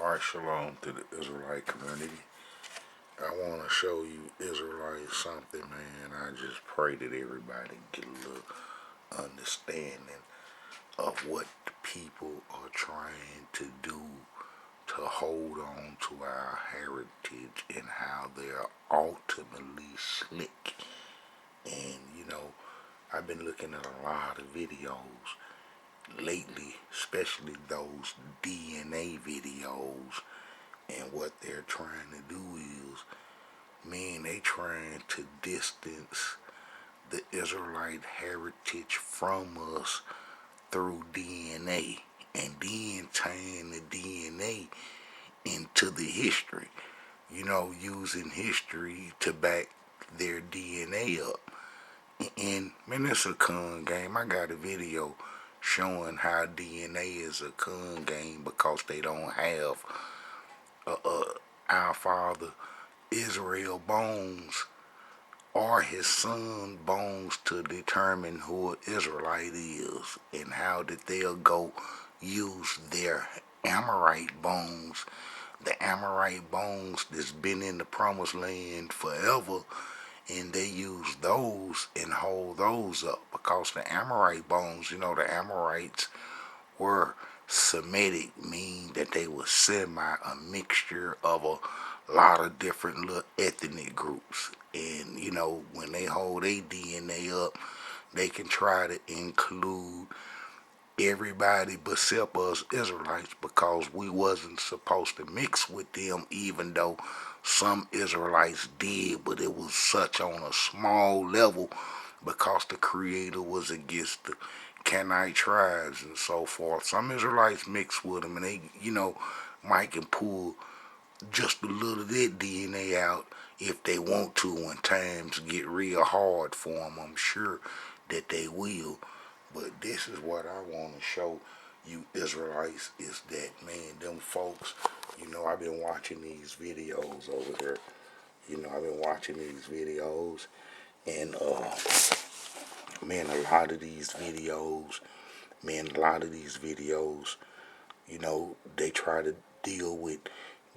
Alright, shalom to the Israelite community. I want to show you Israelites something, man. I just pray that everybody get a little understanding of what the people are trying to do to hold on to our heritage and how they're ultimately slick. And, I've been looking at a lot of videos lately, especially those DNA videos, and what they're trying to do is, man, they trying to distance the Israelite heritage from us through DNA, and then tying the DNA into the history, using history to back their DNA up. And man, it's a con game. I got a video showing how DNA is a con game because they don't have our father Israel bones or his son bones to determine who an Israelite is, and how that they'll go use their Amorite bones, the Amorite bones that's been in the promised land forever, and they use those and hold those up because the Amorite bones, the Amorites were Semitic, meaning that they were a mixture of a lot of different little ethnic groups. And, when they hold their DNA up, they can try to include everybody except us Israelites, because we wasn't supposed to mix with them, even though some Israelites did, but it was such on a small level because the Creator was against the Canaanite tribes and so forth. Some Israelites mix with them, and they, might can pull just a little of that DNA out if they want to when times get real hard for them. I'm sure that they will. But this is what I want to show you Israelites, is that, man, them folks, I've been watching these videos over here. I've been watching these videos, and, man, a lot of these videos, they try to deal with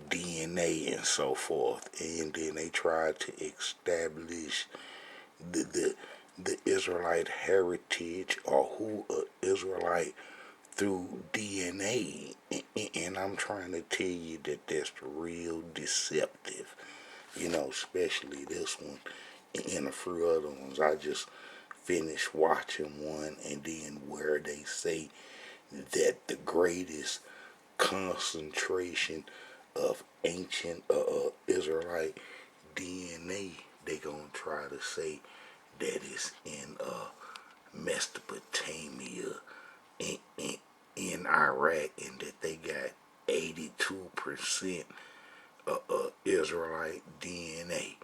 DNA and so forth, and then they try to establish the Israelite heritage, or who a Israelite, through DNA, and I'm trying to tell you that that's real deceptive, especially this one and a few other ones. I just finished watching one, and then where they say that the greatest concentration of ancient Israelite DNA, they gonna try to say that is in Mesopotamia, in Iraq, and that they got 82% Israelite DNA.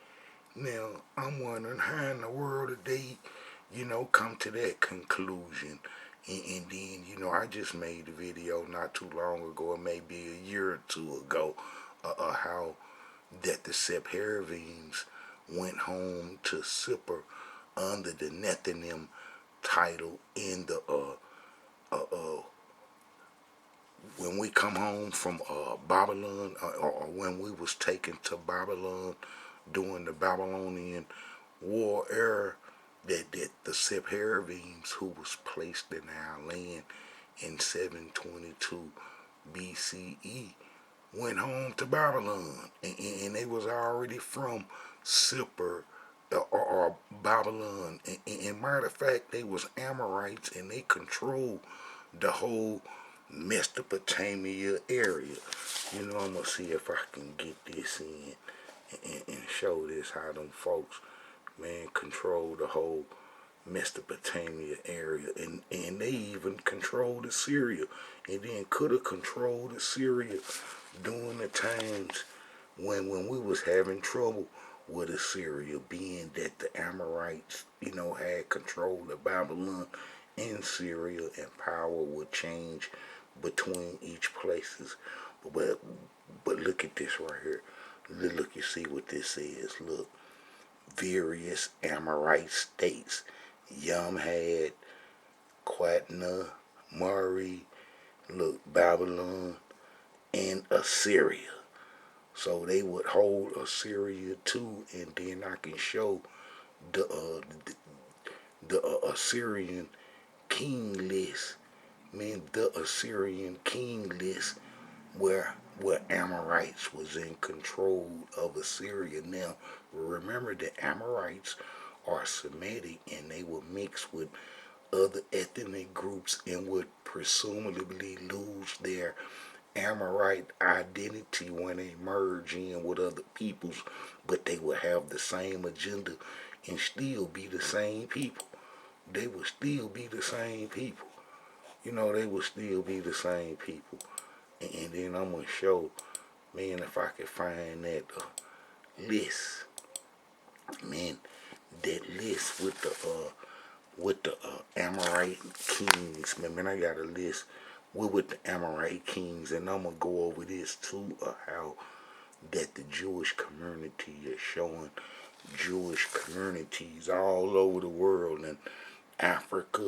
Now, I'm wondering how in the world did they, come to that conclusion. And then, I just made a video not too long ago, maybe a year or two ago, how that the Sephardims went home to Sipper under the Nethinim title in the when we come home from Babylon, or when we was taken to Babylon during the Babylonian War era, that the Sephardims, who was placed in our land in 722 BCE, went home to Babylon, and they was already from Sipper, or Babylon, and matter of fact, they was Amorites, and they controlled the whole Mesopotamia area. I'm gonna see if I can get this in and show this, how them folks, man, control the whole Mesopotamia area, and they even controlled Assyria, and then could have controlled Assyria during the times when we was having trouble with Assyria, being that the Amorites, had control of Babylon and Syria, and power would change between each places. But look at this right here. Look, you see what this is. Look, various Amorite states: Yamhad, Qatna, Mari, look, Babylon, and Assyria. So they would hold Assyria too, and then I can show the Assyrian king list. Man, the Assyrian king list where Amorites was in control of Assyria. Now, remember the Amorites are Semitic and they were mixed with other ethnic groups and would presumably lose their Amorite identity when they merge in with other peoples, but they would have the same agenda and still be the same people. They would still be the same people. They would still be the same people. And then I'm gonna show, man, if I can find that list, man, that list with the Amorite kings, man, I got a list with the Amorite kings, and I'm gonna go over this too, how that the Jewish community is showing Jewish communities all over the world, and Africa,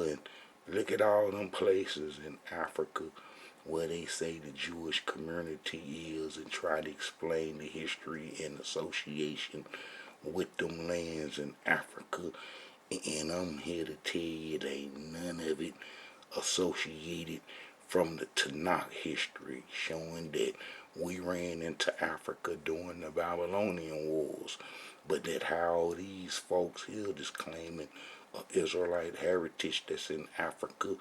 and look at all them places in Africa where they say the Jewish community is, and try to explain the history and association with them lands in Africa. And I'm here to tell you there ain't none of it associated from the Tanakh history, showing that we ran into Africa during the Babylonian Wars, but that how these folks here just claiming Israelite heritage that's in Africa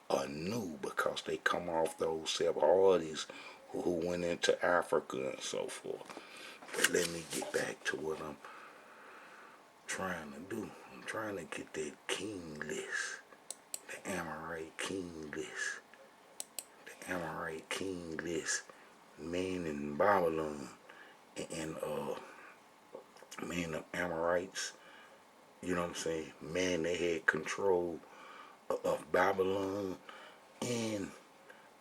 are new because they come off those Sephardics who went into Africa and so forth. But let me get back to what I'm trying to do. I'm trying to get that king list, the Amorite king list, the Amorite king list, man in Babylon, and man of Amorites. You know what I'm saying? Man, they had control of Babylon and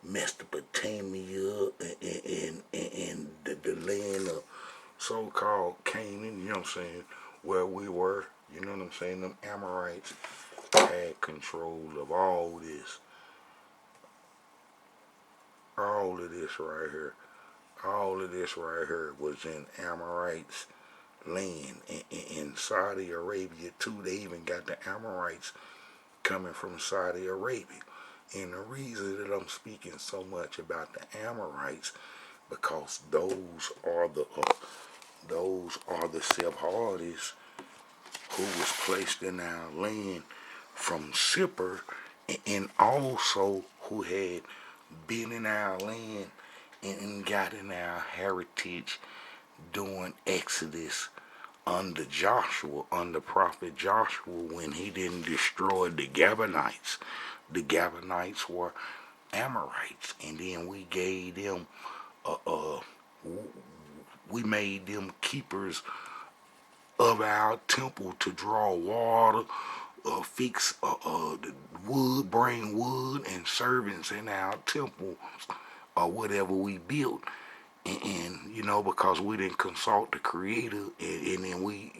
Mesopotamia and the land of so-called Canaan, you know what I'm saying, where we were, you know what I'm saying, them Amorites had control of all of this right here. All of this right here was in Amorites land. In Saudi Arabia too, they even got the Amorites coming from Saudi Arabia. And the reason that I'm speaking so much about the Amorites, because those are the Sephardics who was placed in our land from Sipper, and also who had been in our land and got in our heritage during Exodus under Joshua, under Prophet Joshua, when he didn't destroy the Gabonites. The Gabonites were Amorites, and then we gave them, we made them keepers of our temple to draw water, fix the wood, bring wood, and servants in our temple, or whatever we built. And because we didn't consult the Creator, and then we,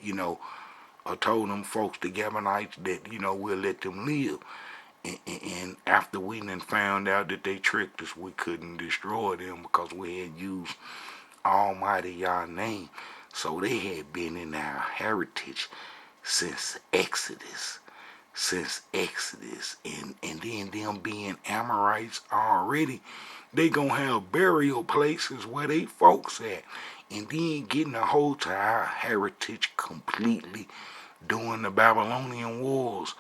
I told them folks, the Gabonites, that, we'll let them live. And after we then found out that they tricked us, we couldn't destroy them because we had used Almighty Yah name. So they had been in our heritage since Exodus. And then them being Amorites already, they gonna have burial places where they folks at. And then getting a hold to our heritage completely during the Babylonian Wars.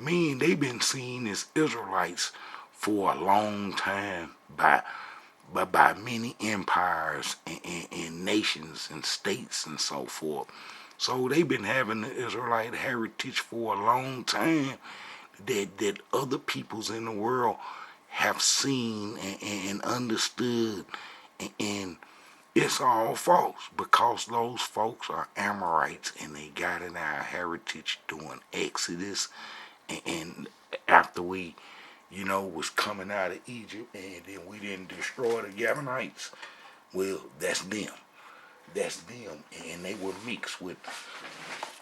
Man, they been seen as Israelites for a long time by many empires and nations and states and so forth. So they've been having the Israelite heritage for a long time that other peoples in the world have seen and understood, and it's all false because those folks are Amorites and they got in our heritage during Exodus, and after we was coming out of Egypt, and then we didn't destroy the Gabonites. Well, that's them. That's them. And they were mixed with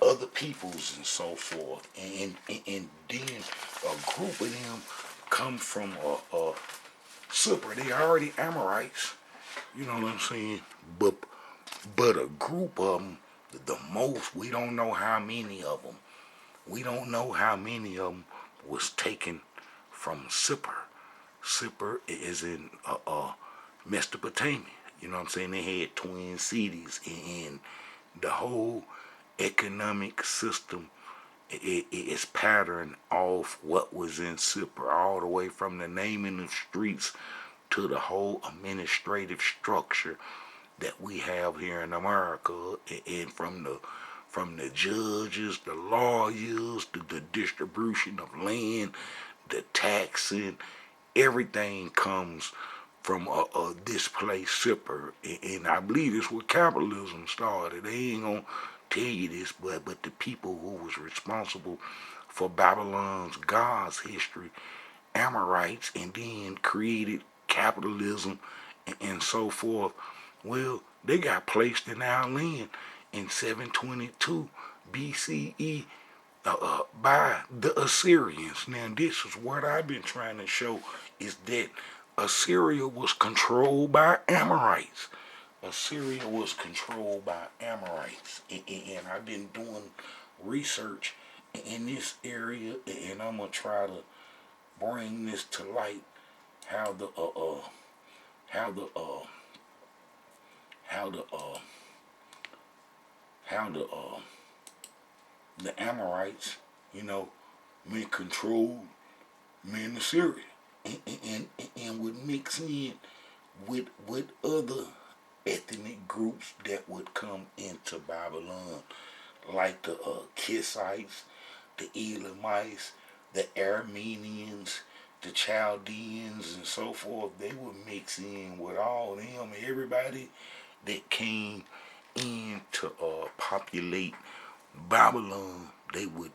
other peoples and so forth. And then a group of them come from Super. They already Amorites. You know what I'm saying? But a group of them, the most, we don't know how many of them. We don't know how many of them was taken from Sippar. Sippar is in Mesopotamia. You know what I'm saying? They had twin cities, and the whole economic system is patterned off what was in Sippar, all the way from the naming of streets to the whole administrative structure that we have here in America, and from the judges, the lawyers, the distribution of land, the taxing, everything comes from this place, Sippar. And I believe it's where capitalism started. They ain't gonna tell you this, but the people who was responsible for Babylon's God's history, Amorites, and then created capitalism and so forth. Well, they got placed in our land in 722 BCE by the Assyrians. Now, this is what I've been trying to show, is that Assyria was controlled by Amorites. Assyria was controlled by Amorites. And I've been doing research in this area, and I'm going to try to bring this to light, how the how the how the how the Amorites, you know, men controlled men Assyria, and would mix in with other ethnic groups that would come into Babylon, like the Kissites, the Elamites, the Armenians, the Chaldeans, and so forth. They would mix in with all them, everybody that came in to populate Babylon. They would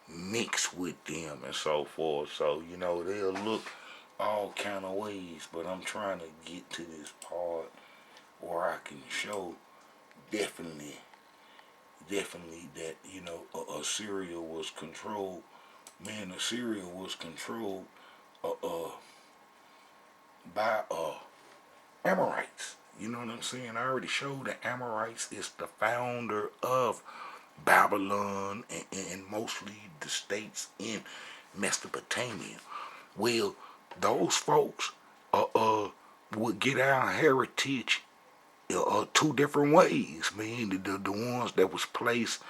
mix with them and so forth. So, you know, they'll look all kind of ways, but I'm trying to get to this part where I can show definitely that, you know, Assyria was controlled. Man, Assyria was controlled by Amorites. You know what I'm saying? I already showed that Amorites is the founder of Babylon and mostly the states in Mesopotamia. Well, those folks would get our heritage two different ways, man. The ones that was placed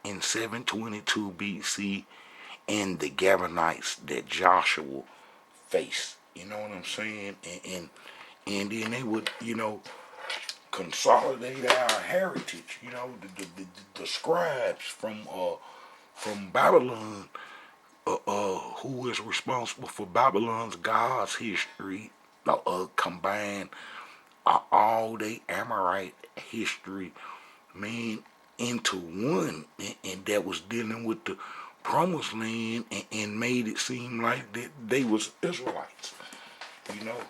in 722 BC and the Gabonites that Joshua faced. You know what I'm saying? And then they would, you know, consolidate our heritage. You know, the scribes from Babylon, who is responsible for Babylon's God's history, combine all the Amorite history, man, into one, and that was dealing with the promised land, and made it seem like that they was Israelites, you know.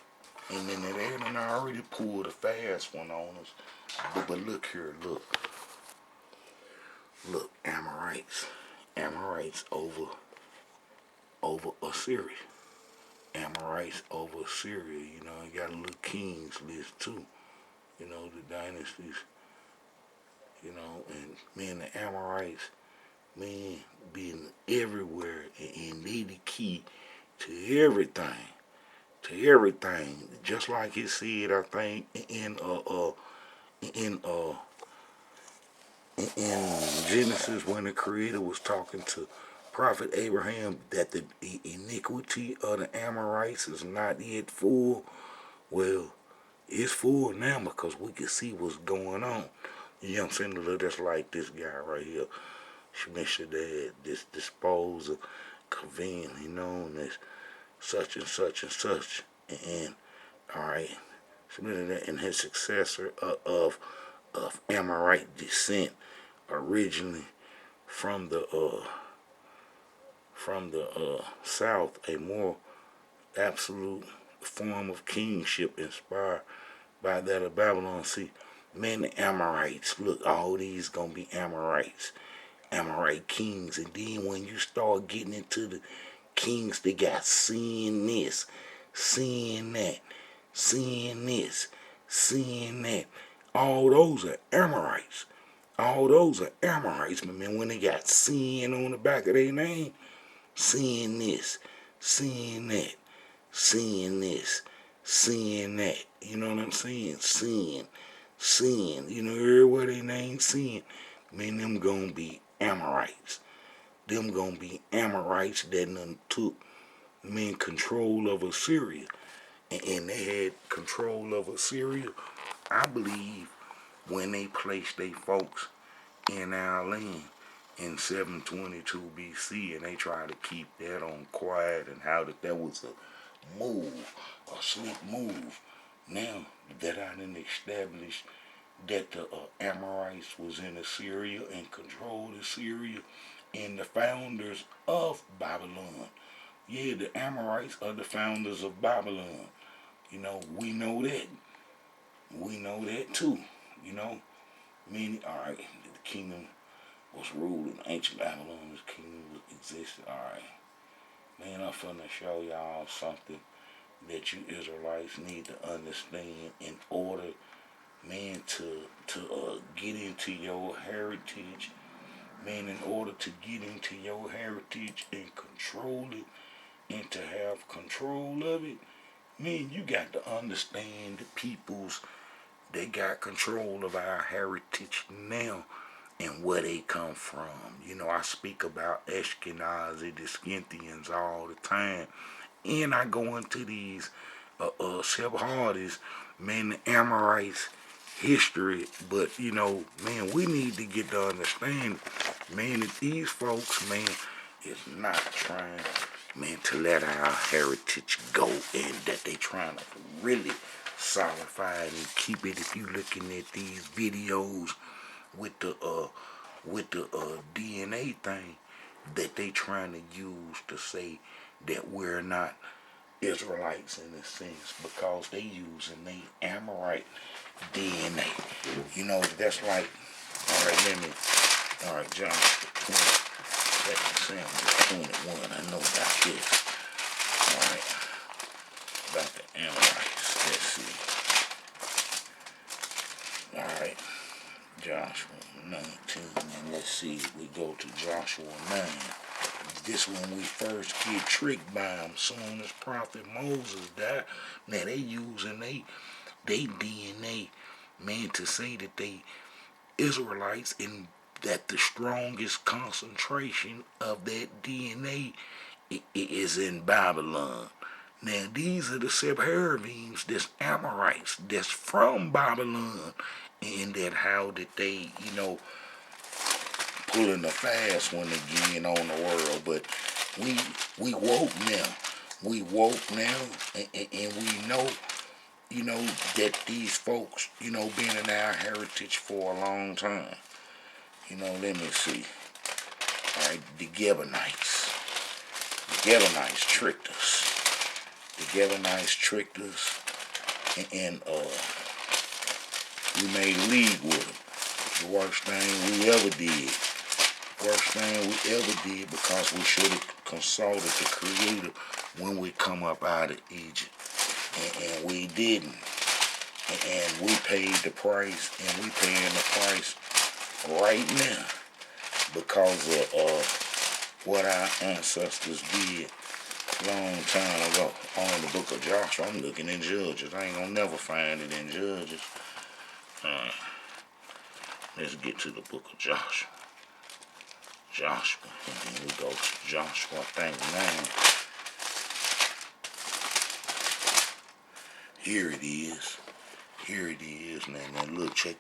And then they done already pulled a fast one on us. But look here, look, Amorites over Assyria. Amorites over Assyria, you know, you got a little kings list too. You know, the dynasties, you know, and man, the Amorites, man, being everywhere, and they the key to everything. To everything. Just like it said, I think, in Genesis, when the Creator was talking to Prophet Abraham, that the iniquity of the Amorites is not yet full. Well, it's full now, because we can see what's going on. You know what I'm saying? Look, that's like this guy right here. Shemishadad, this disposal, convenient, known as such and such and such. And alright, Shemishadad and his successor of Amorite descent, originally from the south, a more absolute form of kingship inspired by that of Babylon. See, man, the Amorites, look, all these gonna be Amorites, Amorite kings. And then when you start getting into the kings, they got seeing this, seeing that, seeing this, seeing that all those are Amorites. All those are Amorites, but man, when they got sin on the back of their name, seeing this, seeing that, seeing this, seeing that. You know what I'm saying? Sin. You know, everywhere they name sin, man, them gonna be Amorites. Them gonna be Amorites that done took, man, control of Assyria. And they had control of Assyria, I believe, when they placed their folks in our land in 722 BC, and they tried to keep that on quiet, and how that was a move, a slick move. Now that I done established that the Amorites was in Assyria and controlled Assyria, and the founders of Babylon. Yeah, the Amorites are the founders of Babylon. You know, we know that. We know that too. You know, alright, the kingdom was ruled in ancient Babylon. This kingdom existed. Alright, man, I'm finna show y'all something that you Israelites need to understand in order, man, to get into your heritage. Man, in order to get into your heritage and control it and to have control of it, man, you got to understand the peoples that got control of our heritage now and where they come from. You know, I speak about Ashkenazi, the Scythians all the time. And I go into these Sephardists, man, the Amorites history. But, you know, man, we need to get to understand, man, that these folks, man, is not trying, man, to let our heritage go, and that they trying to really solidify it and keep it. If you looking at these videos with the DNA thing that they trying to use to say that we're not Israelites in a sense, because they using the Amorite DNA. You know, that's like, all right, John 20, Samuel 21, I know about this. All right, about the Amorites. Let's see. All right, Joshua 19, and let's see, we go to Joshua 9. This when we first get tricked by them. Soon as Prophet Moses died, now they using they DNA, man, to say that they Israelites, and that the strongest concentration of that DNA is in Babylon. Now these are the Sephardims, that's Amorites, that's from Babylon, and that how that they, you know, pulling a fast one again on the world. But we woke now. We woke now, and we know, you know, that these folks, you know, been in our heritage for a long time. You know, let me see. All right, the Gibeonites. The Gibeonites tricked us. The Gibeonites tricked us, and we made league with them. The worst thing we ever did. Worst thing we ever did, because we should have consulted the Creator when we come up out of Egypt. And we didn't. And we paid the price, and we paying the price right now because of what our ancestors did long time ago. On the book of Joshua, I'm looking in Judges. I ain't gonna never find it in Judges. Let's get to the book of Joshua. Joshua, and then we go to Joshua, I think 9. Here it is. Here it is. Now look, check